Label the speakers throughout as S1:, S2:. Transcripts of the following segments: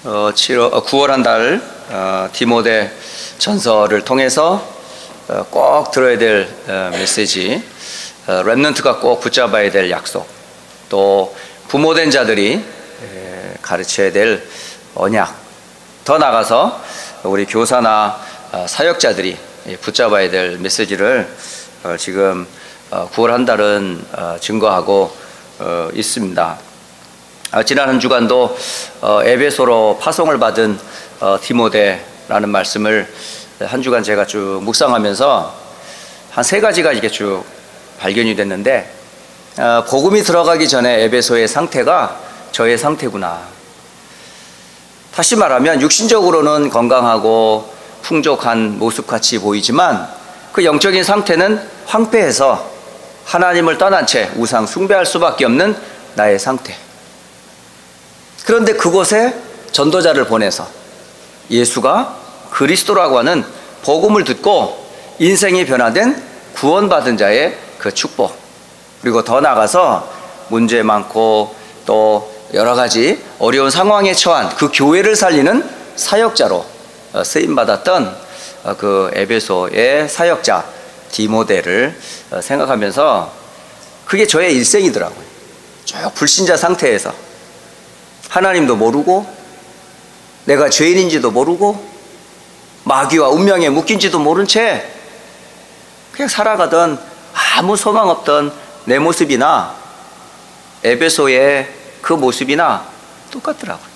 S1: 9월 한 달 디모데 전서를 통해서 꼭 들어야 될 메시지, 렘넌트가 꼭 붙잡아야 될 약속, 또 부모된 자들이 가르쳐야 될 언약, 더 나아가서 우리 교사나 사역자들이 붙잡아야 될 메시지를 지금 9월 한 달은 증거하고 있습니다. 지난 한 주간도 에베소로 파송을 받은 디모데라는 말씀을 한 주간 제가 쭉 묵상하면서 한 세 가지가 이렇게 쭉 발견이 됐는데, 복음이 들어가기 전에 에베소의 상태가 저의 상태구나. 다시 말하면 육신적으로는 건강하고 풍족한 모습같이 보이지만 그 영적인 상태는 황폐해서 하나님을 떠난 채 우상 숭배할 수밖에 없는 나의 상태. 그런데 그곳에 전도자를 보내서 예수가 그리스도라고 하는 복음을 듣고 인생이 변화된 구원받은 자의 그 축복, 그리고 더 나아가서 문제 많고 또 여러 가지 어려운 상황에 처한 그 교회를 살리는 사역자로 쓰임받았던 그 에베소의 사역자 디모데를 생각하면서 그게 저의 일생이더라고요. 쭉 불신자 상태에서 하나님도 모르고 내가 죄인인지도 모르고 마귀와 운명에 묶인지도 모른 채 그냥 살아가던 아무 소망 없던 내 모습이나 에베소의 그 모습이나 똑같더라고요.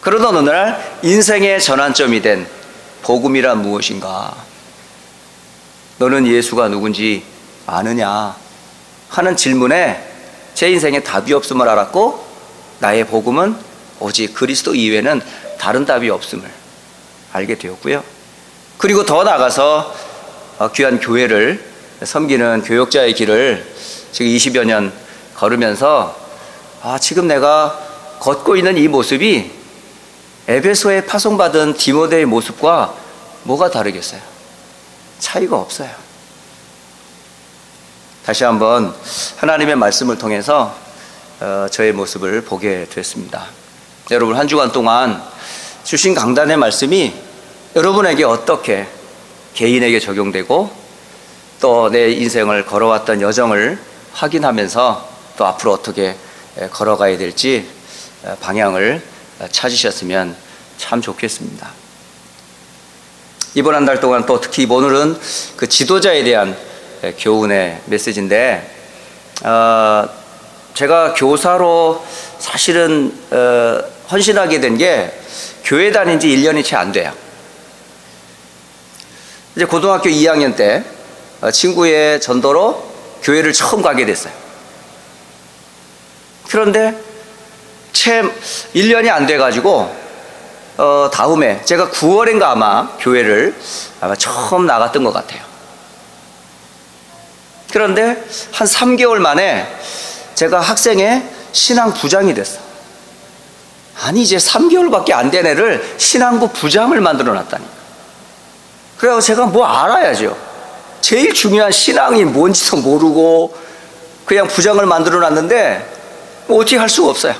S1: 그러던 어느 날 인생의 전환점이 된 복음이란 무엇인가, 너는 예수가 누군지 아느냐 하는 질문에 제 인생에 답이 없음을 알았고, 나의 복음은 오직 그리스도 이외에는 다른 답이 없음을 알게 되었고요. 그리고 더 나아가서 귀한 교회를 섬기는 교역자의 길을 지금 20여 년 걸으면서 지금 내가 걷고 있는 이 모습이 에베소에 파송받은 디모데의 모습과 뭐가 다르겠어요? 차이가 없어요. 다시 한번 하나님의 말씀을 통해서 저의 모습을 보게 됐습니다. 여러분, 한 주간 동안 주신 강단의 말씀이 여러분에게 어떻게 개인에게 적용되고 또 내 인생을 걸어왔던 여정을 확인하면서 또 앞으로 어떻게 걸어가야 될지 방향을 찾으셨으면 참 좋겠습니다. 이번 한 달 동안 또 특히 오늘은 그 지도자에 대한 교훈의 메시지인데, 제가 교사로 사실은 헌신하게 된 게 교회 다닌 지 1년이 채 안 돼요. 이제 고등학교 2학년 때 친구의 전도로 교회를 처음 가게 됐어요. 그런데 채 1년이 안 돼가지고 다음에 제가 9월인가 아마 교회를 처음 나갔던 것 같아요. 그런데 한 3개월 만에 제가 학생의 신앙 부장이 됐어. 아니, 이제 3개월밖에 안 된 애를 신앙부 부장을 만들어 놨다니까. 그래서 제가 뭐 알아야죠. 제일 중요한 신앙이 뭔지도 모르고 그냥 부장을 만들어 놨는데 뭐 어떻게 할 수가 없어요.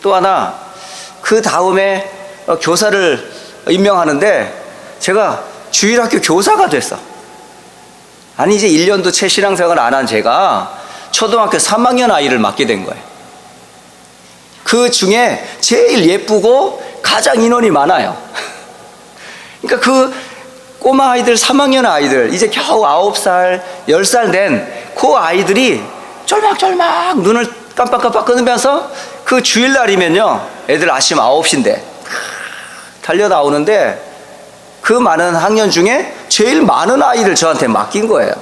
S1: 또 하나, 그 다음에 교사를 임명하는데 제가 주일학교 교사가 됐어. 아니, 이제 1년도 채 신앙생활을 안 한 제가 초등학교 3학년 아이를 맡게 된 거예요. 그 중에 제일 예쁘고 가장 인원이 많아요. 그러니까 그 꼬마 아이들, 3학년 아이들, 이제 겨우 9살, 10살 된 그 아이들이 쫄막쫄막 눈을 깜빡깜빡 끊으면서 그 주일날이면요, 애들 아침 9시인데 달려 나오는데 그 많은 학년 중에 제일 많은 아이를 저한테 맡긴 거예요.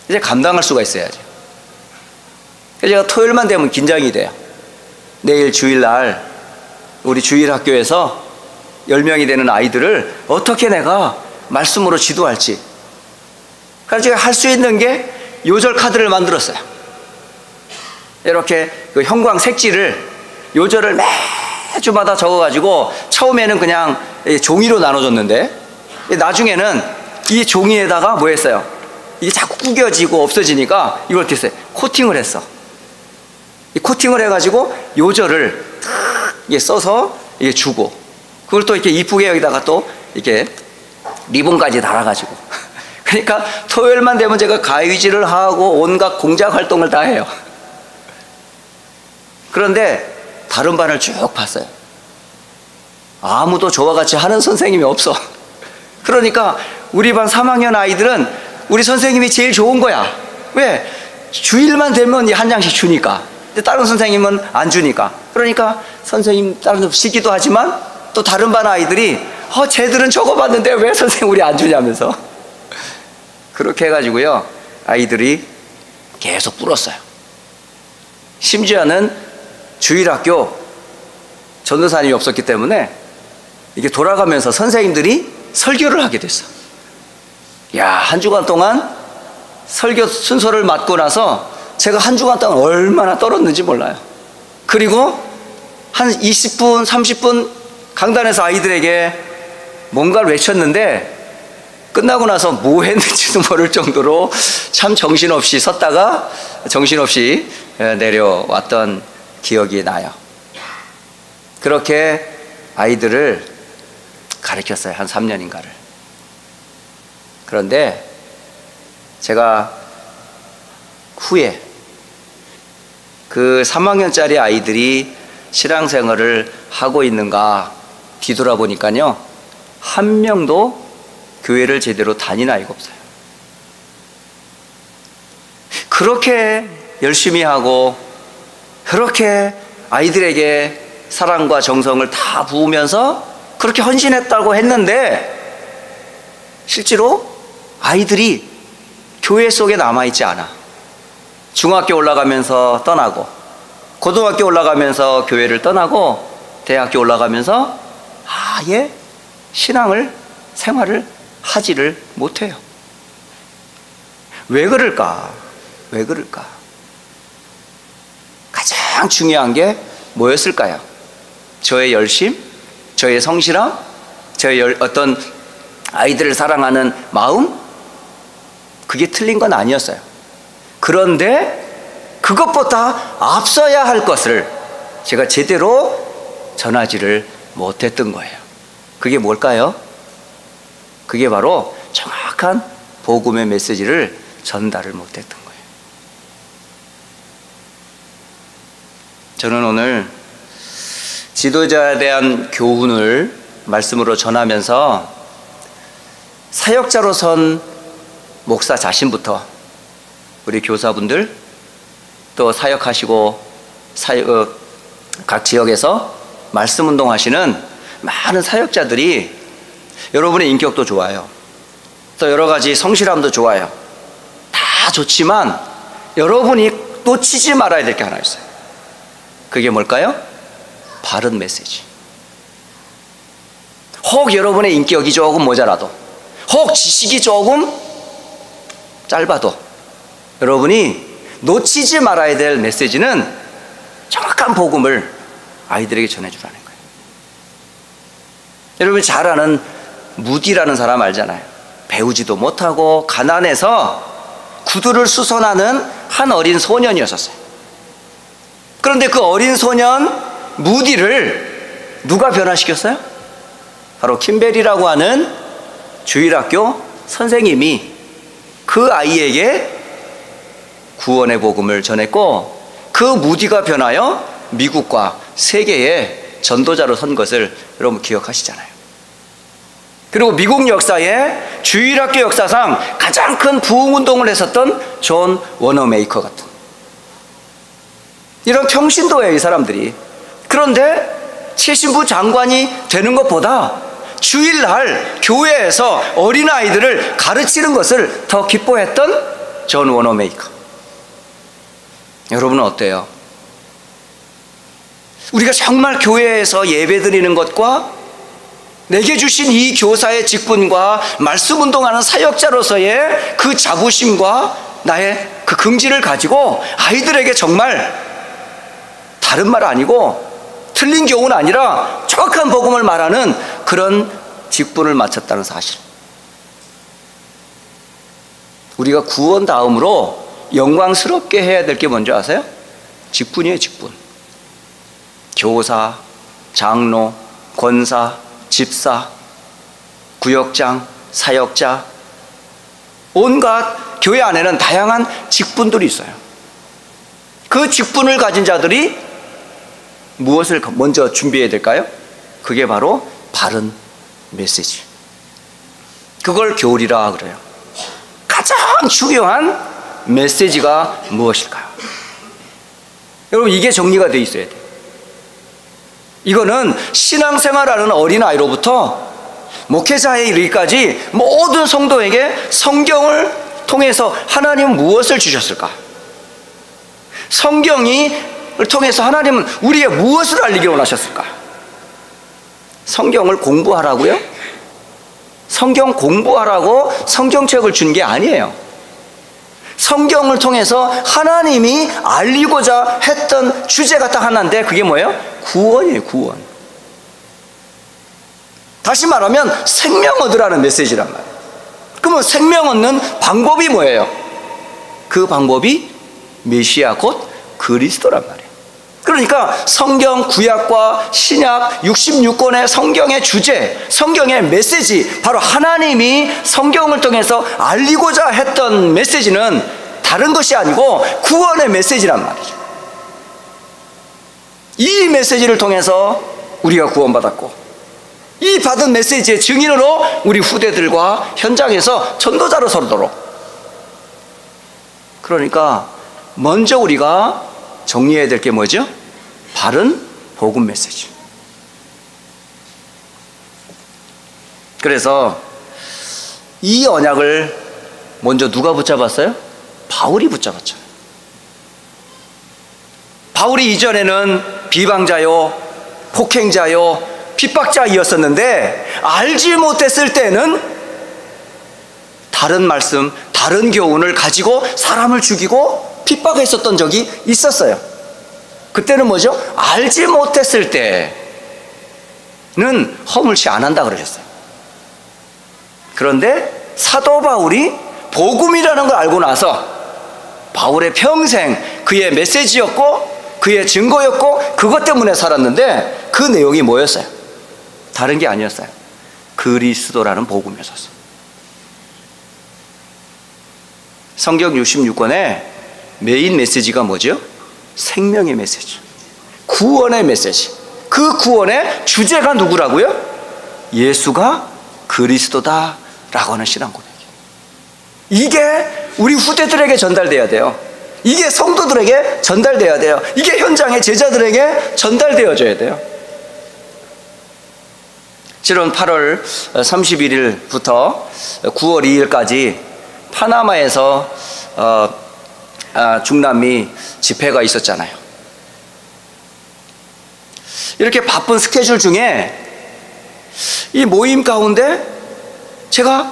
S1: 이제 감당할 수가 있어야죠. 그래서 제가 토요일만 되면 긴장이 돼요. 내일 주일날 우리 주일학교에서 10명이 되는 아이들을 어떻게 내가 말씀으로 지도할지. 그래서 제가 할 수 있는 게 요절 카드를 만들었어요. 이렇게 그 형광 색지를 요절을 매주마다 적어가지고 처음에는 그냥 종이로 나눠줬는데 나중에는 이 종이에다가 뭐 했어요? 이게 자꾸 구겨지고 없어지니까 이걸 어떻게 했어요? 코팅을 했어. 이 코팅을 해가지고 요절을 탁 써서 이게 주고, 그걸 또 이렇게 이쁘게 여기다가 또 이렇게 리본까지 달아가지고 그러니까 토요일만 되면 제가 가위질을 하고 온갖 공작 활동을 다 해요. 그런데 다른 반을 쭉 봤어요. 아무도 저와 같이 하는 선생님이 없어. 그러니까 우리 반 3학년 아이들은 우리 선생님이 제일 좋은 거야. 왜? 주일만 되면 한 장씩 주니까. 근데 다른 선생님은 안 주니까. 그러니까 선생님 다른 데 시기도 하지만 또 다른 반 아이들이 쟤들은 저거 봤는데 왜 선생님 우리 안 주냐면서 그렇게 해가지고요, 아이들이 계속 불었어요. 심지어는 주일학교 전도사님이 없었기 때문에 이게 돌아가면서 선생님들이 설교를 하게 됐어. 야, 한 주간 동안 설교 순서를 맡고 나서 제가 한 주간 동안 얼마나 떨었는지 몰라요. 그리고 한 20분, 30분 강단에서 아이들에게 뭔가를 외쳤는데 끝나고 나서 뭐 했는지도 모를 정도로 참 정신없이 섰다가 정신없이 내려왔던 기억이 나요. 그렇게 아이들을 가르쳤어요. 한 3년인가를. 그런데 제가 후에 그 3학년짜리 아이들이 신앙생활을 하고 있는가 뒤돌아보니까요, 한 명도 교회를 제대로 다니는 아이가 없어요. 그렇게 열심히 하고 그렇게 아이들에게 사랑과 정성을 다 부으면서 그렇게 헌신했다고 했는데 실제로 아이들이 교회 속에 남아있지 않아. 중학교 올라가면서 떠나고, 고등학교 올라가면서 교회를 떠나고, 대학교 올라가면서 아예 신앙을, 생활을 하지를 못해요. 왜 그럴까? 왜 그럴까? 가장 중요한 게 뭐였을까요? 저의 열심, 저의 성실함, 저의 어떤 아이들을 사랑하는 마음? 그게 틀린 건 아니었어요. 그런데 그것보다 앞서야 할 것을 제가 제대로 전하지를 못했던 거예요. 그게 뭘까요? 그게 바로 정확한 복음의 메시지를 전달을 못했던 거예요. 저는 오늘 지도자에 대한 교훈을 말씀으로 전하면서 사역자로선 목사 자신부터 우리 교사분들, 또 사역하시고 각 지역에서 말씀운동 하시는 많은 사역자들이 여러분의 인격도 좋아요. 또 여러 가지 성실함도 좋아요. 다 좋지만 여러분이 놓치지 말아야 될 게 하나 있어요. 그게 뭘까요? 바른 메시지. 혹 여러분의 인격이 조금 모자라도, 혹 지식이 조금 짧아도 여러분이 놓치지 말아야 될 메시지는 정확한 복음을 아이들에게 전해주라는 거예요. 여러분이 잘 아는 무디라는 사람 알잖아요. 배우지도 못하고 가난해서 구두를 수선하는 한 어린 소년이었어요. 그런데 그 어린 소년 무디를 누가 변화시켰어요? 바로 킴벨이라고 하는 주일학교 선생님이 그 아이에게 구원의 복음을 전했고, 그 무디가 변하여 미국과 세계의 전도자로 선 것을 여러분 기억하시잖아요. 그리고 미국 역사의 주일학교 역사상 가장 큰 부흥운동을 했었던 존 워너메이커 같은 이런 평신도예요, 이 사람들이. 그런데 최신부 장관이 되는 것보다 주일날 교회에서 어린아이들을 가르치는 것을 더 기뻐했던 존 워너메이커. 여러분은 어때요? 우리가 정말 교회에서 예배드리는 것과 내게 주신 이 교사의 직분과 말씀 운동하는 사역자로서의 그 자부심과 나의 그 긍지를 가지고 아이들에게 정말 다른 말 아니고 틀린 교훈 아니라 정확한 복음을 말하는 그런 직분을 마쳤다는 사실. 우리가 구원 다음으로 영광스럽게 해야 될 게 뭔지 아세요? 직분이에요, 직분. 교사, 장로, 권사, 집사, 구역장, 사역자, 온갖 교회 안에는 다양한 직분들이 있어요. 그 직분을 가진 자들이 무엇을 먼저 준비해야 될까요? 그게 바로 바른 메시지. 그걸 교리라 그래요. 가장 중요한 메시지가 무엇일까요? 여러분, 이게 정리가 되어 있어야 돼요. 이거는 신앙생활하는 어린아이로부터 목회자에 이르기까지 모든 성도에게 성경을 통해서 하나님은 무엇을 주셨을까? 성경을 통해서 하나님은 우리에게 무엇을 알리기를 원하셨을까? 성경을 공부하라고요? 성경 공부하라고 성경책을 준 게 아니에요. 성경을 통해서 하나님이 알리고자 했던 주제가 딱 하나인데, 그게 뭐예요? 구원이에요, 구원. 다시 말하면 생명 얻으라는 메시지란 말이에요. 그러면 생명 얻는 방법이 뭐예요? 그 방법이 메시아 곧 그리스도란 말이에요. 그러니까 성경 구약과 신약 66권의 성경의 주제, 성경의 메시지, 바로 하나님이 성경을 통해서 알리고자 했던 메시지는 다른 것이 아니고 구원의 메시지란 말이죠. 이 메시지를 통해서 우리가 구원받았고, 이 받은 메시지의 증인으로 우리 후대들과 현장에서 전도자로 서도록. 그러니까 먼저 우리가 정리해야 될 게 뭐죠? 바른 복음 메시지. 그래서 이 언약을 먼저 누가 붙잡았어요? 바울이 붙잡았잖아요. 바울이 이전에는 비방자요, 폭행자요, 핍박자이었었는데, 알지 못했을 때는 다른 말씀, 다른 교훈을 가지고 사람을 죽이고 핍박했었던 적이 있었어요. 그때는 뭐죠? 알지 못했을 때는 허물치 안 한다 그러셨어요. 그런데 사도 바울이 복음이라는 걸 알고 나서 바울의 평생 그의 메시지였고 그의 증거였고 그것 때문에 살았는데, 그 내용이 뭐였어요? 다른 게 아니었어요. 그리스도라는 복음이었어요. 성경 66권의 메인 메시지가 뭐죠? 생명의 메시지, 구원의 메시지. 그 구원의 주제가 누구라고요? 예수가 그리스도다라고 하는 신앙 고백이에요. 이게 우리 후대들에게 전달돼야 돼요. 이게 성도들에게 전달돼야 돼요. 이게 현장의 제자들에게 전달되어져야 돼요. 지난 8월 31일부터 9월 2일까지 파나마에서 중남미 집회가 있었잖아요. 이렇게 바쁜 스케줄 중에 이 모임 가운데 제가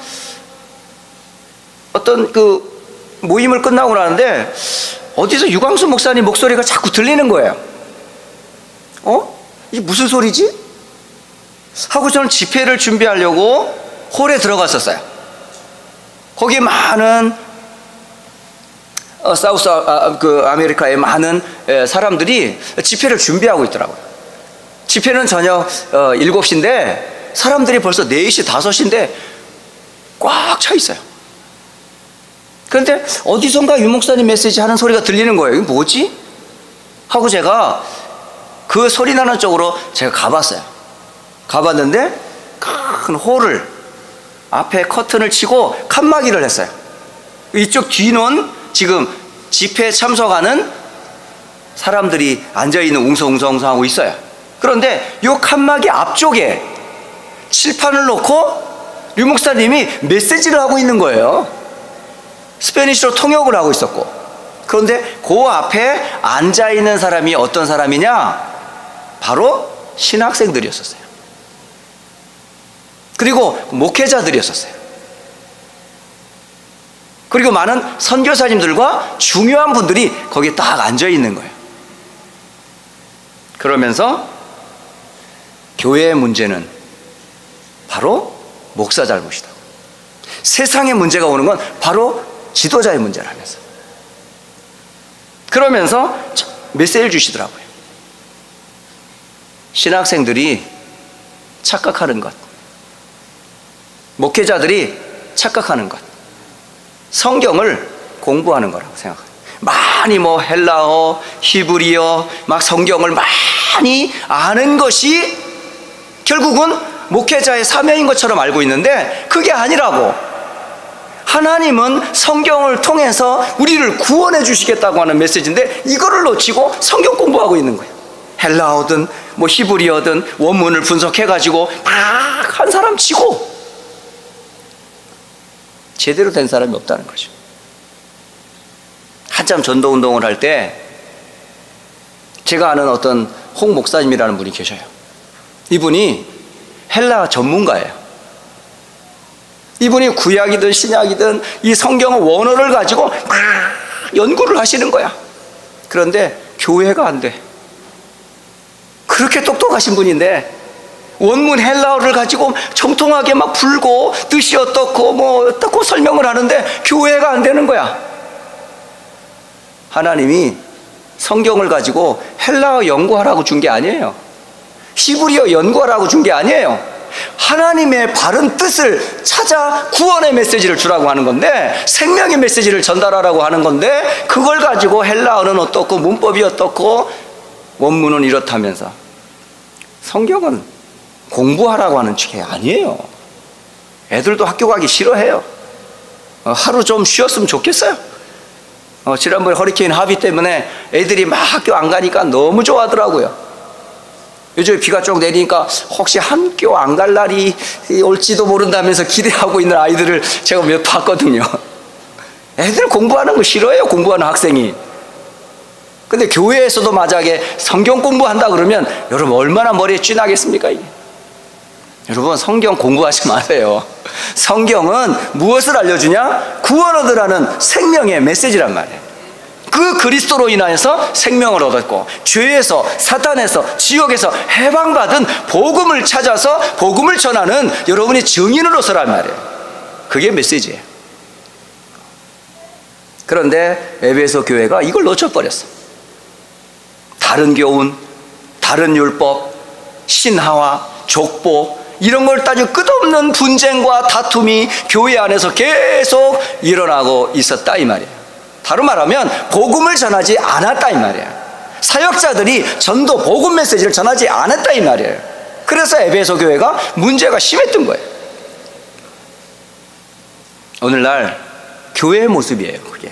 S1: 어떤 그 모임을 끝나고 나는데 어디서 유광수 목사님 목소리가 자꾸 들리는 거예요. 이게 무슨 소리지? 하고 저는 집회를 준비하려고 홀에 들어갔었어요. 거기에 많은 사우스 아메리카의 많은 사람들이 집회를 준비하고 있더라고요. 집회는 저녁 7시인데 사람들이 벌써 4시, 5시인데 꽉 차 있어요. 그런데 어디선가 유 목사님 메시지 하는 소리가 들리는 거예요. 이게 뭐지? 하고 제가 그 소리 나는 쪽으로 제가 가봤어요. 가봤는데 큰 홀을 앞에 커튼을 치고 칸막이를 했어요. 이쪽 뒤는 지금 집회에 참석하는 사람들이 앉아있는 웅성웅성하고 있어요. 그런데 이 칸막이 앞쪽에 칠판을 놓고 류 목사님이 메시지를 하고 있는 거예요. 스페니쉬로 통역을 하고 있었고, 그런데 그 앞에 앉아있는 사람이 어떤 사람이냐? 바로 신학생들이었었어요. 그리고 목회자들이었었어요. 그리고 많은 선교사님들과 중요한 분들이 거기에 딱 앉아있는 거예요. 그러면서 교회의 문제는 바로 목사 잘못이다. 세상의 문제가 오는 건 바로 지도자의 문제라면서. 그러면서 메시지를 주시더라고요. 신학생들이 착각하는 것, 목회자들이 착각하는 것, 성경을 공부하는 거라고 생각합니다. 많이 헬라어, 히브리어, 막 성경을 많이 아는 것이 결국은 목회자의 사명인 것처럼 알고 있는데 그게 아니라고. 하나님은 성경을 통해서 우리를 구원해 주시겠다고 하는 메시지인데 이거를 놓치고 성경 공부하고 있는 거예요. 헬라어든 히브리어든 원문을 분석해가지고 막 한 사람 치고 제대로 된 사람이 없다는 거죠. 한참 전도운동을 할 때 제가 아는 어떤 홍 목사님이라는 분이 계셔요. 이분이 헬라 전문가예요. 이분이 구약이든 신약이든 이 성경의 원어를 가지고 막 연구를 하시는 거야. 그런데 교회가 안 돼. 그렇게 똑똑하신 분인데 원문 헬라어를 가지고 정통하게 막 풀고 뜻이 어떻고 어떻고 설명을 하는데 교회가 안 되는 거야. 하나님이 성경을 가지고 헬라어 연구하라고 준 게 아니에요. 히브리어 연구하라고 준 게 아니에요. 하나님의 바른 뜻을 찾아 구원의 메시지를 주라고 하는 건데, 생명의 메시지를 전달하라고 하는 건데, 그걸 가지고 헬라어는 어떻고 문법이 어떻고 원문은 이렇다면서 성경은 공부하라고 하는 게 아니에요. 애들도 학교 가기 싫어해요. 하루 좀 쉬었으면 좋겠어요. 지난번에 허리케인 하비 때문에 애들이 막 학교 안 가니까 너무 좋아하더라고요. 요즘에 비가 쭉 내리니까 혹시 학교 안 갈 날이 올지도 모른다면서 기대하고 있는 아이들을 제가 몇 봤거든요. 애들 공부하는 거 싫어해요, 공부하는 학생이. 근데 교회에서도 만약에 성경 공부한다 그러면 여러분 얼마나 머리에 쥐나겠습니까 이게? 여러분 성경 공부하지 마세요. 성경은 무엇을 알려주냐? 구원 얻으라는 생명의 메시지란 말이에요. 그 그리스도로 인하여서 생명을 얻었고 죄에서, 사탄에서, 지옥에서 해방받은 복음을 찾아서 복음을 전하는 여러분이 증인으로서란 말이에요. 그게 메시지예요. 그런데 에베소 교회가 이걸 놓쳐버렸어. 다른 교훈, 다른 율법, 신하와 족보 이런 걸 따지고 끝없는 분쟁과 다툼이 교회 안에서 계속 일어나고 있었다 이 말이에요. 다른 말하면 복음을 전하지 않았다 이 말이에요. 사역자들이 전도 복음 메시지를 전하지 않았다 이 말이에요. 그래서 에베소 교회가 문제가 심했던 거예요. 오늘날 교회의 모습이에요. 그게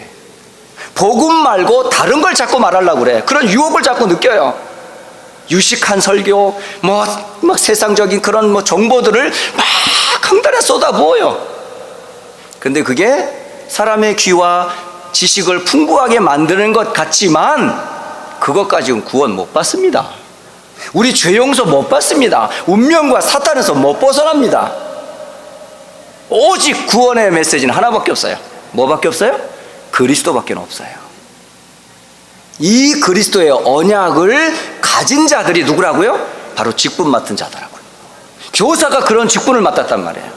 S1: 복음 말고 다른 걸 자꾸 말하려고 그래. 그런 유혹을 자꾸 느껴요. 유식한 설교, 막 세상적인 그런 정보들을 막 강단에 쏟아부어요. 근데 그게 사람의 귀와 지식을 풍부하게 만드는 것 같지만 그것 가지고는 구원 못 받습니다. 우리 죄 용서 못 받습니다. 운명과 사탄에서 못 벗어납니다. 오직 구원의 메시지는 하나밖에 없어요. 뭐밖에 없어요? 그리스도밖에 없어요. 이 그리스도의 언약을 가진 자들이 누구라고요? 바로 직분 맡은 자더라고요. 교사가 그런 직분을 맡았단 말이에요.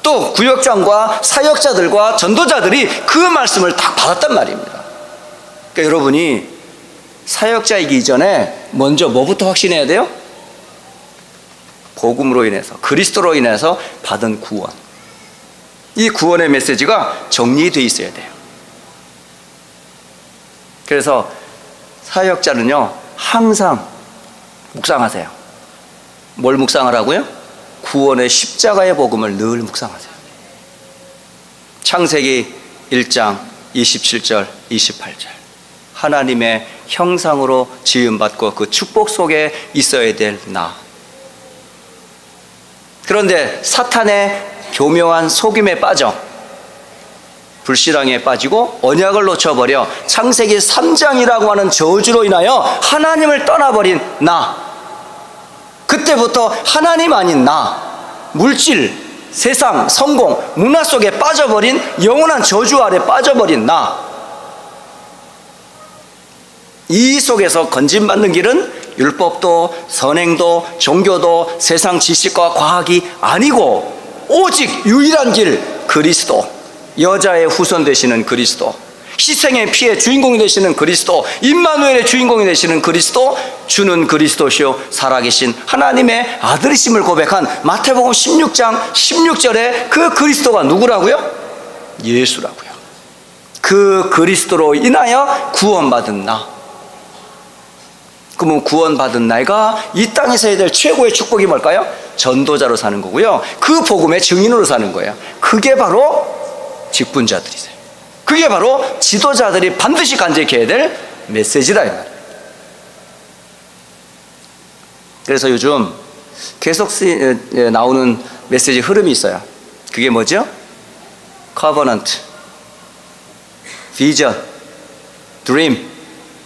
S1: 또 구역장과 사역자들과 전도자들이 그 말씀을 딱 받았단 말입니다. 그러니까 여러분이 사역자이기 이전에 먼저 뭐부터 확신해야 돼요? 복음으로 인해서, 그리스도로 인해서 받은 구원. 이 구원의 메시지가 정리되어 있어야 돼요. 그래서 사역자는요 항상 묵상하세요. 뭘 묵상하라고요? 구원의 십자가의 복음을 늘 묵상하세요. 창세기 1장 27절 28절 하나님의 형상으로 지음받고 그 축복 속에 있어야 될 나. 그런데 사탄의 교묘한 속임에 빠져 불신앙에 빠지고 언약을 놓쳐버려 창세기 3장이라고 하는 저주로 인하여 하나님을 떠나버린 나. 그때부터 하나님 아닌 나, 물질, 세상, 성공, 문화 속에 빠져버린 영원한 저주 아래 빠져버린 나. 이 속에서 건진받는 길은 율법도 선행도 종교도 세상 지식과 과학이 아니고 오직 유일한 길 그리스도, 여자의 후손 되시는 그리스도, 희생의 피의 주인공이 되시는 그리스도, 임마누엘의 주인공이 되시는 그리스도, 주는 그리스도시요 살아계신 하나님의 아들이심을 고백한 마태복음 16장 16절에 그 그리스도가 누구라고요? 예수라고요. 그 그리스도로 인하여 구원받은 나. 그러면 구원받은 나이가 이 땅에서 해야 될 최고의 축복이 뭘까요? 전도자로 사는 거고요. 그 복음의 증인으로 사는 거예요. 그게 바로 직분자들이세요. 그게 바로 지도자들이 반드시 간직해야 될 메시지다 이 말이에요. 그래서 요즘 계속 나오는 메시지 흐름이 있어요. 그게 뭐죠? 커버넌트, 비전, 드림,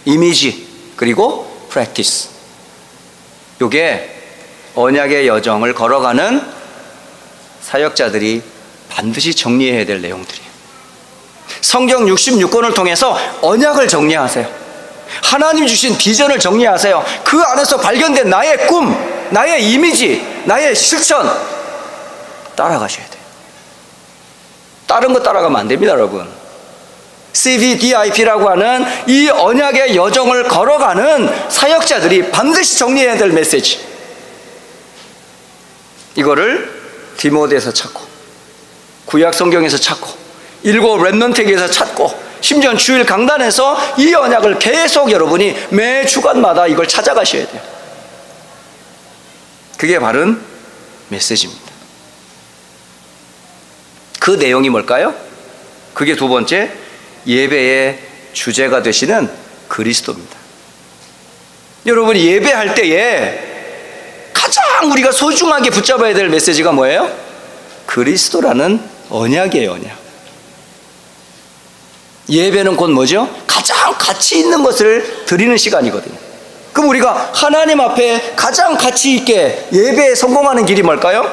S1: 이미지, 그리고 프랙티스. 요게 언약의 여정을 걸어가는 사역자들이 반드시 정리해야 될 내용들이에요. 성경 66권을 통해서 언약을 정리하세요. 하나님 주신 비전을 정리하세요. 그 안에서 발견된 나의 꿈, 나의 이미지, 나의 실천 따라가셔야 돼요. 다른 거 따라가면 안 됩니다, 여러분. CVDIP라고 하는 이 언약의 여정을 걸어가는 사역자들이 반드시 정리해야 될 메시지, 이거를 디모데에서 찾고, 구약 성경에서 찾고, 일곱 렘넌트에게서 찾고, 심지어 주일 강단에서 이 언약을 계속 여러분이 매 주간마다 이걸 찾아가셔야 돼요. 그게 바른 메시지입니다. 그 내용이 뭘까요? 그게 두 번째, 예배의 주제가 되시는 그리스도입니다. 여러분이 예배할 때에 가장 우리가 소중하게 붙잡아야 될 메시지가 뭐예요? 그리스도라는 언약이에요, 언약. 예배는 곧 뭐죠? 가장 가치 있는 것을 드리는 시간이거든요. 그럼 우리가 하나님 앞에 가장 가치 있게 예배에 성공하는 길이 뭘까요?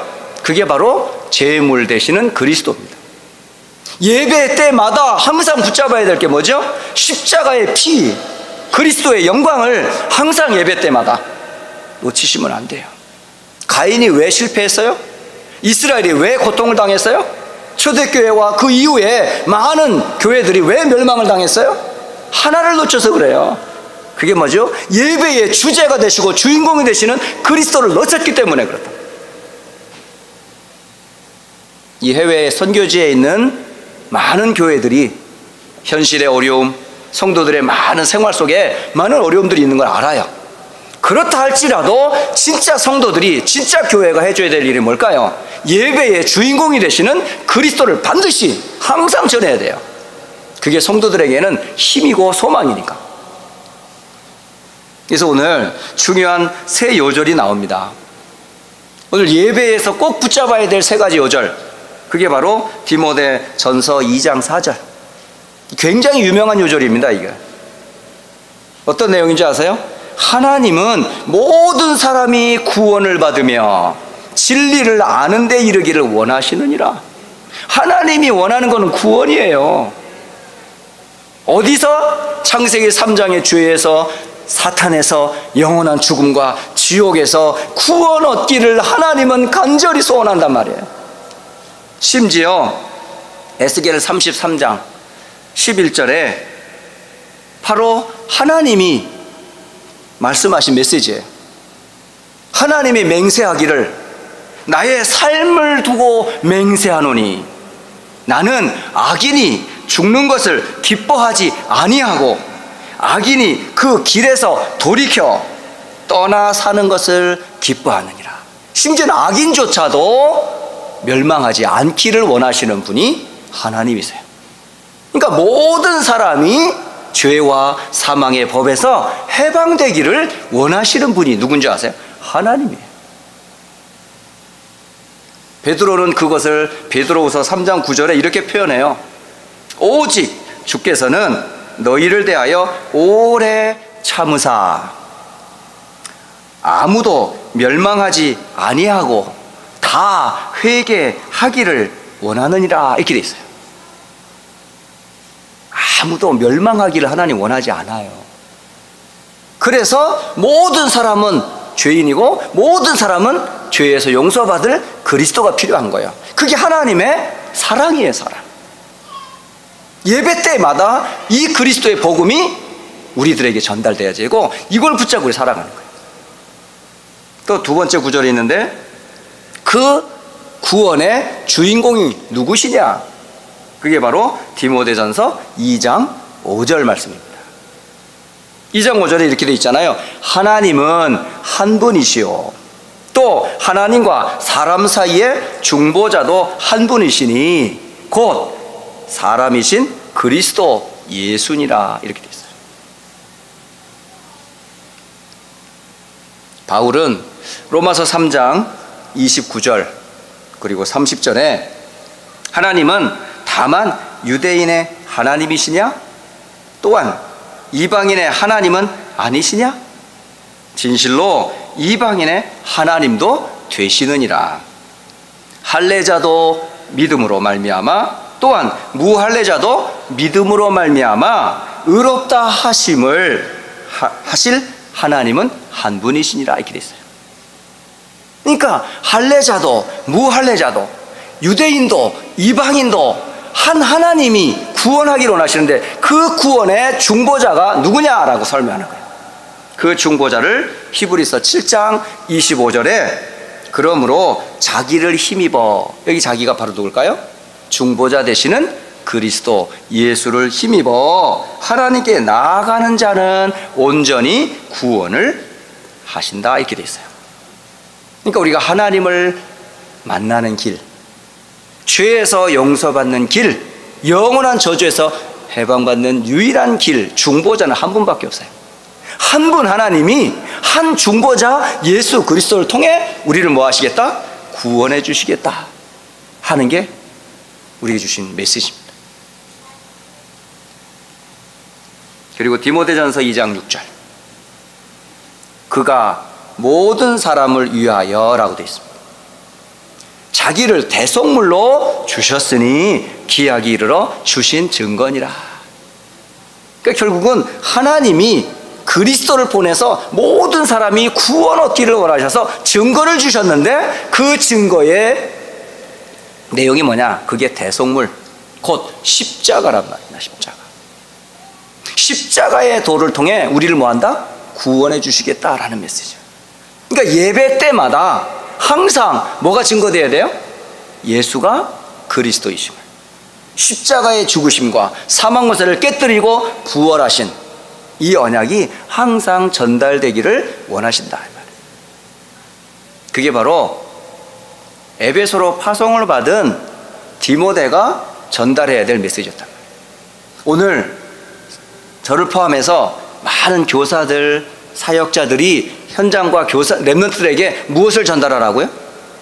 S1: 그게 바로 제물 되시는 그리스도입니다. 예배 때마다 항상 붙잡아야 될 게 뭐죠? 십자가의 피, 그리스도의 영광을 항상 예배 때마다 놓치시면 안 돼요. 가인이 왜 실패했어요? 이스라엘이 왜 고통을 당했어요? 초대교회와 그 이후에 많은 교회들이 왜 멸망을 당했어요? 하나를 놓쳐서 그래요. 그게 뭐죠? 예배의 주제가 되시고 주인공이 되시는 그리스도를 놓쳤기 때문에 그렇다. 이 해외 선교지에 있는 많은 교회들이 현실의 어려움, 성도들의 많은 생활 속에 많은 어려움들이 있는 걸 알아요. 그렇다 할지라도 진짜 성도들이, 진짜 교회가 해줘야 될 일이 뭘까요? 예배의 주인공이 되시는 그리스도를 반드시 항상 전해야 돼요. 그게 성도들에게는 힘이고 소망이니까. 그래서 오늘 중요한 세 요절이 나옵니다. 오늘 예배에서 꼭 붙잡아야 될 세 가지 요절, 그게 바로 디모데 전서 2장 4절. 굉장히 유명한 요절입니다. 이게 어떤 내용인지 아세요? 하나님은 모든 사람이 구원을 받으며 진리를 아는 데 이르기를 원하시느니라. 하나님이 원하는 것은 구원이에요. 어디서? 창세기 3장의 죄에서, 사탄에서, 영원한 죽음과 지옥에서 구원 얻기를 하나님은 간절히 소원한단 말이에요. 심지어 에스겔 33장 11절에 바로 하나님이 말씀하신 메시지예요. 하나님이 맹세하기를, 나의 삶을 두고 맹세하노니 나는 악인이 죽는 것을 기뻐하지 아니하고 악인이 그 길에서 돌이켜 떠나 사는 것을 기뻐하느니라. 심지어는 악인조차도 멸망하지 않기를 원하시는 분이 하나님이세요. 그러니까 모든 사람이 죄와 사망의 법에서 해방되기를 원하시는 분이 누군지 아세요? 하나님이에요. 베드로는 그것을 베드로후서 3장 9절에 이렇게 표현해요. 오직 주께서는 너희를 대하여 오래 참으사 아무도 멸망하지 아니하고 다 회개하기를 원하느니라, 이렇게 돼 있어요. 아무도 멸망하기를 하나님 원하지 않아요. 그래서 모든 사람은 죄인이고 모든 사람은 죄에서 용서받을 그리스도가 필요한 거예요. 그게 하나님의 사랑이에요, 사랑. 예배 때마다 이 그리스도의 복음이 우리들에게 전달돼야 되고 이걸 붙잡고 우리 살아가는 거예요. 또 두 번째 구절이 있는데 그 구원의 주인공이 누구시냐? 그게 바로 디모데전서 2장 5절 말씀입니다. 2장 5절에 이렇게 되어 있잖아요. 하나님은 한 분이시요 또 하나님과 사람 사이의 중보자도 한 분이시니 곧 사람이신 그리스도 예수니라. 이렇게 되어 있어요. 바울은 로마서 3장 29절 그리고 30절에 하나님은 다만 유대인의 하나님이시냐? 또한 이방인의 하나님은 아니시냐? 진실로 이방인의 하나님도 되시느니라. 할례자도 믿음으로 말미암아 또한 무할례자도 믿음으로 말미암아 의롭다 하심을 하실 하나님은 한 분이시니라. 이렇게 돼 있어요. 그러니까 할례자도 무할례자도 유대인도 이방인도 한 하나님이 구원하기를 원하시는데 그 구원의 중보자가 누구냐라고 설명하는 거예요. 그 중보자를 히브리서 7장 25절에 그러므로 자기를 힘입어, 여기 자기가 바로 누굴까요? 중보자 되시는 그리스도 예수를 힘입어 하나님께 나아가는 자는 온전히 구원을 하신다. 이렇게 돼 있어요. 그러니까 우리가 하나님을 만나는 길, 죄에서 용서받는 길, 영원한 저주에서 해방받는 유일한 길, 중보자는 한 분밖에 없어요. 한 분 하나님이 한 중보자 예수 그리스도를 통해 우리를 뭐 하시겠다? 구원해 주시겠다 하는 게 우리에게 주신 메시지입니다. 그리고 디모데전서 2장 6절 그가 모든 사람을 위하여 라고 되어 있습니다. 자기를 대속물로 주셨으니 기약이 이르러 주신 증거니라. 그러니까 결국은 하나님이 그리스도를 보내서 모든 사람이 구원 얻기를 원하셔서 증거를 주셨는데 그 증거의 내용이 뭐냐? 그게 대속물, 곧 십자가란 말이야. 십자가의 도를 통해 우리를 뭐한다? 구원해 주시겠다라는 메시지예요. 그러니까 예배 때마다 항상 뭐가 증거되어야 돼요? 예수가 그리스도이심을, 십자가의 죽으심과 사망 권세를 깨뜨리고 부활하신 이 언약이 항상 전달되기를 원하신다. 그게 바로 에베소로 파송을 받은 디모데가 전달해야 될 메시지였단 말이에요. 오늘 저를 포함해서 많은 교사들, 사역자들이 현장과 교사, 렘넌트들에게 무엇을 전달하라고요?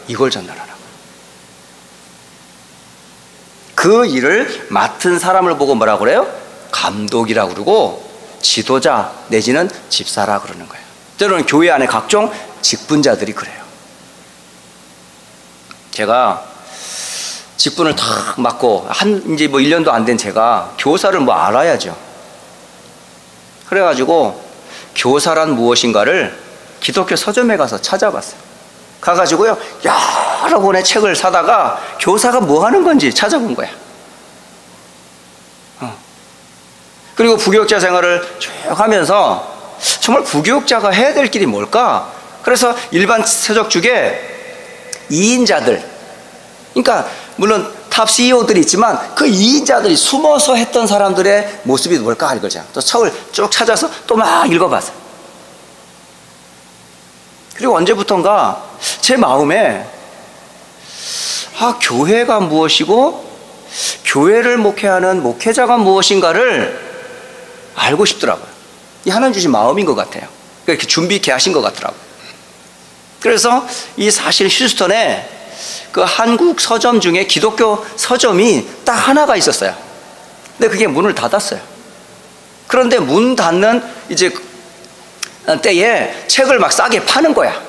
S1: 이걸 전달하라고. 그 일을 맡은 사람을 보고 뭐라고 그래요? 감독이라고 그러고 지도자 내지는 집사라 그러는 거예요. 때로는 교회 안에 각종 직분자들이 그래요. 제가 직분을 다 맡고 이제 뭐 1년도 안 된 제가 교사를 뭐 알아야죠. 그래가지고 교사란 무엇인가를 기독교 서점에 가서 찾아봤어요. 가가지고요 여러 권의 책을 사다가 교사가 뭐 하는 건지 찾아본 거야. 그리고 부교육자 생활을 쭉 하면서 정말 부교육자가 해야 될 길이 뭘까? 그래서 일반 세적 중에 2인자들, 그러니까 물론 탑 CEO들이 있지만 그 2인자들이 숨어서 했던 사람들의 모습이 뭘까 이거죠. 또 책을 쭉 찾아서 또 막 읽어봤어요. 그리고 언제부턴가 제 마음에 교회가 무엇이고 교회를 목회하는 목회자가 무엇인가를 알고 싶더라고요. 이 하나님 주신 마음인 것 같아요. 이렇게 준비케 하신 것 같더라고요. 그래서 이 사실 휴스턴에 그 한국 서점 중에 기독교 서점이 딱 하나가 있었어요. 근데 그게 문을 닫았어요. 그런데 문 닫는 이제 때에 책을 막 싸게 파는 거야.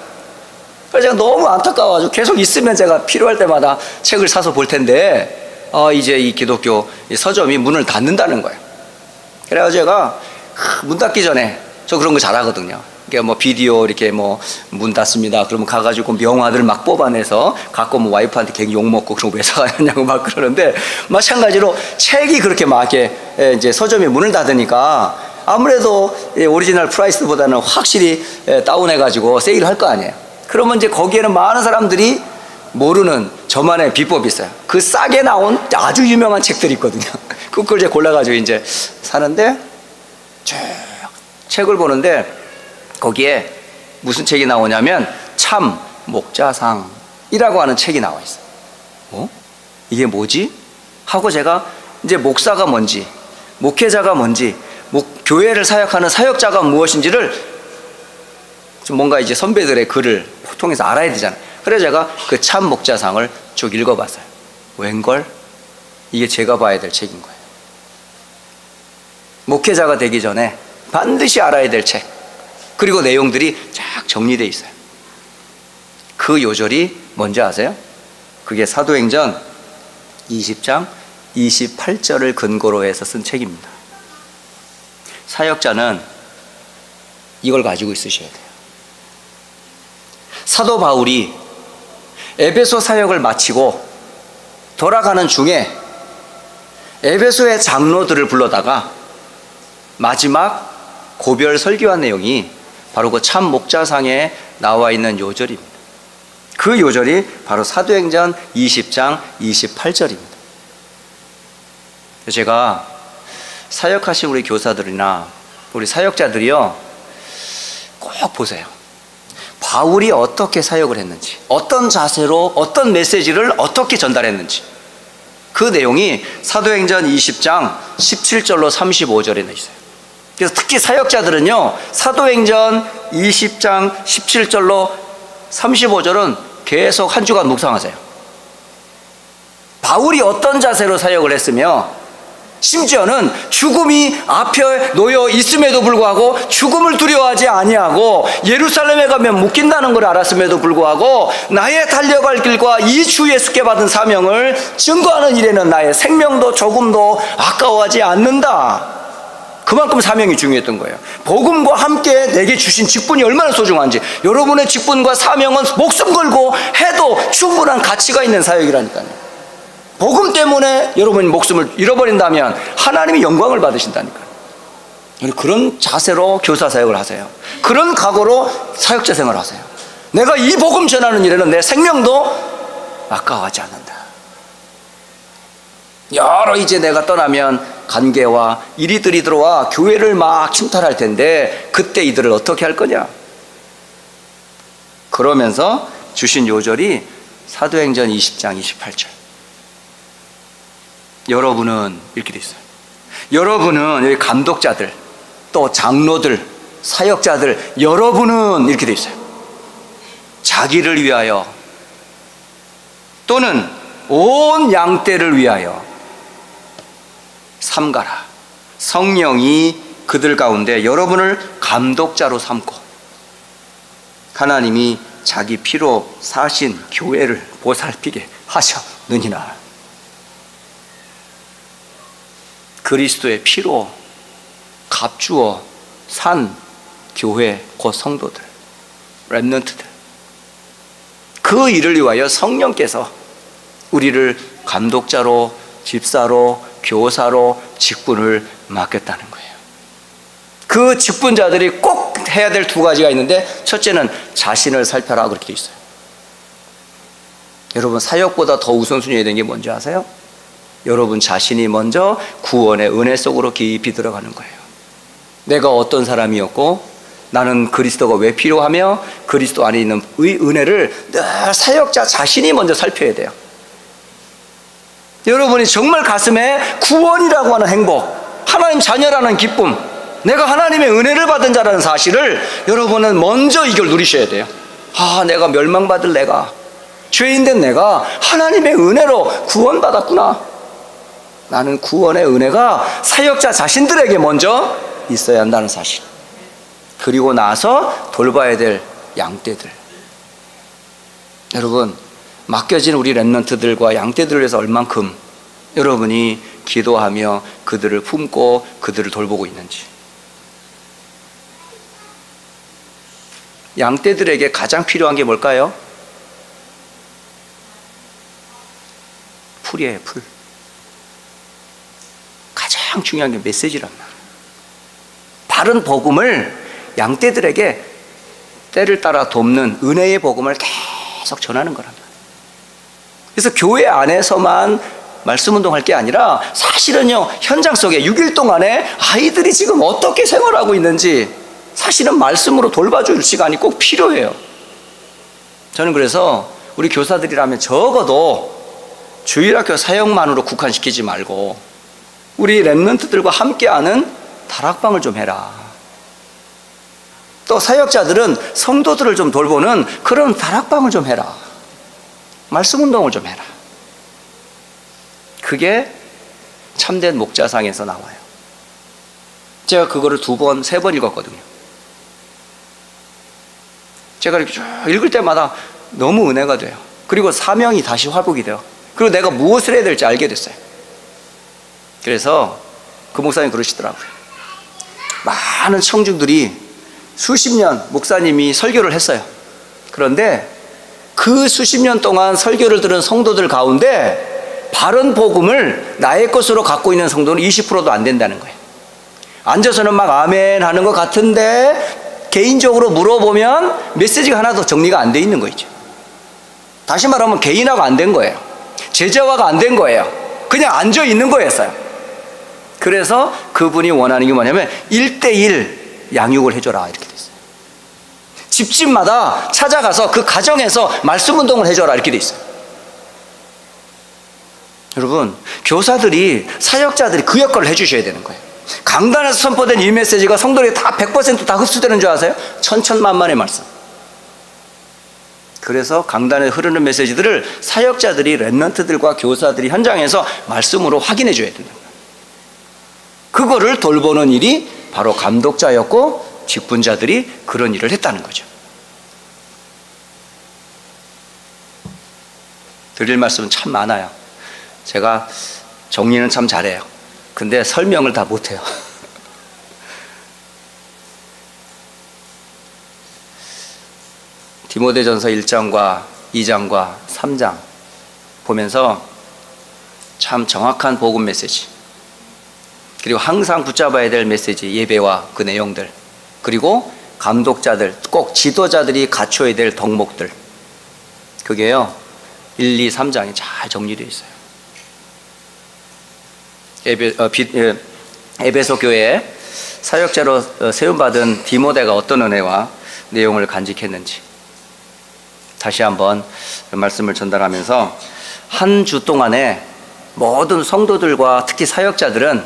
S1: 그래서 제가 너무 안타까워가지고 계속 있으면 제가 필요할 때마다 책을 사서 볼 텐데 이제 이 기독교 서점이 문을 닫는다는 거예요. 그래서 제가 문 닫기 전에 저 그런 거 잘하거든요. 그러니까 뭐 비디오 이렇게 뭐 문 닫습니다. 그러면 가가지고 명화들 막 뽑아내서 갖고 뭐 와이프한테 괜히 욕 먹고 그런 거 왜 사가냐고 막 그러는데, 마찬가지로 책이 그렇게 막 이렇게 이제 서점이 문을 닫으니까 아무래도 오리지널 프라이스보다는 확실히 다운해가지고 세일을 할 거 아니에요. 그러면 이제 거기에는 많은 사람들이 모르는 저만의 비법이 있어요. 그 싸게 나온 아주 유명한 책들이 있거든요. 그걸 이제 골라가지고 이제 사는데, 쭉 책을 보는데 거기에 무슨 책이 나오냐면 참 목자상이라고 하는 책이 나와 있어요. 이게 뭐지? 하고 제가 이제 목사가 뭔지, 목회자가 뭔지, 교회를 사역하는 사역자가 무엇인지를 좀 뭔가 이제 선배들의 글을 통해서 알아야 되잖아요. 그래서 제가 그 참 목자상을 쭉 읽어봤어요. 웬걸? 이게 제가 봐야 될 책인 거예요. 목회자가 되기 전에 반드시 알아야 될 책, 그리고 내용들이 쫙 정리되어 있어요. 그 요절이 뭔지 아세요? 그게 사도행전 20장 28절을 근거로 해서 쓴 책입니다. 사역자는 이걸 가지고 있으셔야 돼요. 사도 바울이 에베소 사역을 마치고 돌아가는 중에 에베소의 장로들을 불러다가 마지막 고별 설교한 내용이 바로 그 참 목자상에 나와 있는 요절입니다. 그 요절이 바로 사도행전 20장 28절입니다. 제가 사역하신 우리 교사들이나 우리 사역자들이요, 꼭 보세요. 바울이 어떻게 사역을 했는지, 어떤 자세로 어떤 메시지를 어떻게 전달했는지, 그 내용이 사도행전 20장 17절로 35절에 있어요. 그래서 특히 사역자들은요, 사도행전 20장 17절로 35절은 계속 한 주간 묵상하세요. 바울이 어떤 자세로 사역을 했으며, 심지어는 죽음이 앞에 놓여 있음에도 불구하고 죽음을 두려워하지 아니하고 예루살렘에 가면 묶인다는 걸 알았음에도 불구하고 나의 달려갈 길과 이 주 예수께 받은 사명을 증거하는 일에는 나의 생명도 조금도 아까워하지 않는다. 그만큼 사명이 중요했던 거예요. 복음과 함께 내게 주신 직분이 얼마나 소중한지, 여러분의 직분과 사명은 목숨 걸고 해도 충분한 가치가 있는 사역이라니까요. 복음 때문에 여러분이 목숨을 잃어버린다면 하나님이 영광을 받으신다니까요. 그런 자세로 교사 사역을 하세요. 그런 각오로 사역자 생활을 하세요. 내가 이 복음 전하는 일에는 내 생명도 아까워하지 않는다. 여러 이제 내가 떠나면 관계와 이리들이 들어와 교회를 막 침탈할 텐데 그때 이들을 어떻게 할 거냐. 그러면서 주신 요절이 사도행전 20장 28절. 여러분은 이렇게 돼 있어요. 여러분은 여기 감독자들, 또 장로들, 사역자들, 여러분은 이렇게 돼 있어요. 자기를 위하여 또는 온 양떼를 위하여 삼가라. 성령이 그들 가운데 여러분을 감독자로 삼고 하나님이 자기 피로 사신 교회를 보살피게 하셨느니라. 그리스도의 피로 값주어 산 교회, 곧 성도들, 렘넌트들, 그 일을 위하여 성령께서 우리를 감독자로, 집사로, 교사로 직분을 맡겼다는 거예요. 그 직분자들이 꼭 해야 될 두 가지가 있는데, 첫째는 자신을 살펴라, 그렇게 되어 있어요. 여러분, 사역보다 더 우선순위해야 되는 게 뭔지 아세요? 여러분 자신이 먼저 구원의 은혜 속으로 깊이 들어가는 거예요. 내가 어떤 사람이었고 나는 그리스도가 왜 필요하며 그리스도 안에 있는 의 은혜를 늘 사역자 자신이 먼저 살펴야 돼요. 여러분이 정말 가슴에 구원이라고 하는 행복, 하나님 자녀라는 기쁨, 내가 하나님의 은혜를 받은 자라는 사실을 여러분은 먼저 이걸 누리셔야 돼요. 아, 내가 멸망받을 내가, 죄인된 내가 하나님의 은혜로 구원받았구나. 나는 구원의 은혜가 사역자 자신들에게 먼저 있어야 한다는 사실, 그리고 나서 돌봐야 될 양떼들. 여러분, 맡겨진 우리 렘넌트들과 양떼들을 위해서 얼만큼 여러분이 기도하며 그들을 품고 그들을 돌보고 있는지. 양떼들에게 가장 필요한 게 뭘까요? 풀이에요, 풀. 가장 중요한 게 메시지란 말이에요. 바른 복음을 양떼들에게 때를 따라 돕는 은혜의 복음을 계속 전하는 거란 말이에요. 그래서 교회 안에서만 말씀 운동할 게 아니라 사실은요, 현장 속에 6일 동안에 아이들이 지금 어떻게 생활하고 있는지 사실은 말씀으로 돌봐줄 시간이 꼭 필요해요. 저는 그래서 우리 교사들이라면 적어도 주일학교 사역만으로 국한시키지 말고 우리 렘넌트들과 함께하는 다락방을 좀 해라. 또 사역자들은 성도들을 좀 돌보는 그런 다락방을 좀 해라. 말씀 운동을 좀 해라. 그게 참된 목자상에서 나와요. 제가 그거를 2번, 3번 읽었거든요. 제가 이렇게 쭉 읽을 때마다 너무 은혜가 돼요. 그리고 사명이 다시 회복이 돼요. 그리고 내가 무엇을 해야 될지 알게 됐어요. 그래서 그 목사님 그러시더라고요. 많은 청중들이 수십 년 목사님이 설교를 했어요. 그런데 그 수십 년 동안 설교를 들은 성도들 가운데 바른 복음을 나의 것으로 갖고 있는 성도는 20%도 안 된다는 거예요. 앉아서는 막 아멘 하는 것 같은데 개인적으로 물어보면 메시지가 하나도 정리가 안 돼 있는 거죠. 다시 말하면 개인화가 안 된 거예요. 제자화가 안 된 거예요. 그냥 앉아 있는 거였어요. 그래서 그분이 원하는 게 뭐냐면 1:1 양육을 해줘라 이렇게 됐어요. 집집마다 찾아가서 그 가정에서 말씀 운동을 해줘라 이렇게 돼 있어요. 여러분, 교사들이, 사역자들이 그 역할을 해주셔야 되는 거예요. 강단에서 선포된 이 메시지가 성도들에게 다 100% 다 흡수되는 줄 아세요? 천천만만의 말씀. 그래서 강단에 흐르는 메시지들을 사역자들이, 렘넌트들과 교사들이 현장에서 말씀으로 확인해 줘야 된다. 그거를 돌보는 일이 바로 감독자였고 직분자들이 그런 일을 했다는 거죠. 드릴 말씀은 참 많아요. 제가 정리는 참 잘해요. 근데 설명을 다 못해요. 디모데전서 1장과 2장과 3장 보면서 참 정확한 복음 메시지, 그리고 항상 붙잡아야 될 메시지, 예배와 그 내용들, 그리고 감독자들, 꼭 지도자들이 갖춰야 될 덕목들, 그게요 1, 2, 3장에 잘 정리되어 있어요. 에베소 교회에 사역자로 세움받은 디모데가 어떤 은혜와 내용을 간직했는지 다시 한번 말씀을 전달하면서 한 주 동안에 모든 성도들과 특히 사역자들은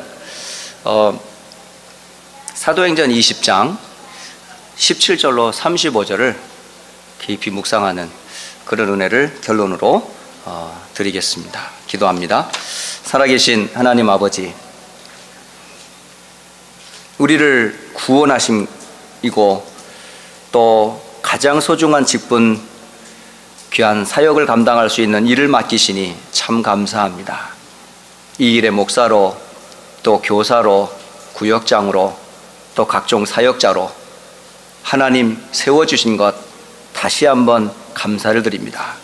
S1: 사도행전 20장 17절로 35절을 깊이 묵상하는 그런 은혜를 결론으로 드리겠습니다. 기도합니다. 살아계신 하나님 아버지, 우리를 구원하심이고 또 가장 소중한 직분, 귀한 사역을 감당할 수 있는 일을 맡기시니 참 감사합니다. 이 일의 목사로, 또 교사로, 구역장으로, 또 각종 사역자로 하나님 세워주신 것 다시 한번 감사를 드립니다.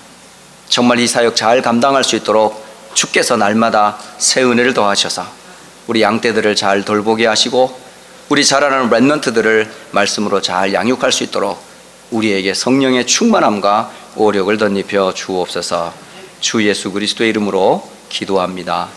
S1: 정말 이 사역 잘 감당할 수 있도록 주께서 날마다 새 은혜를 더하셔서 우리 양떼들을 잘 돌보게 하시고 우리 자라나는 렘넌트들을 말씀으로 잘 양육할 수 있도록 우리에게 성령의 충만함과 오력을 덧입혀 주옵소서. 주 예수 그리스도의 이름으로 기도합니다.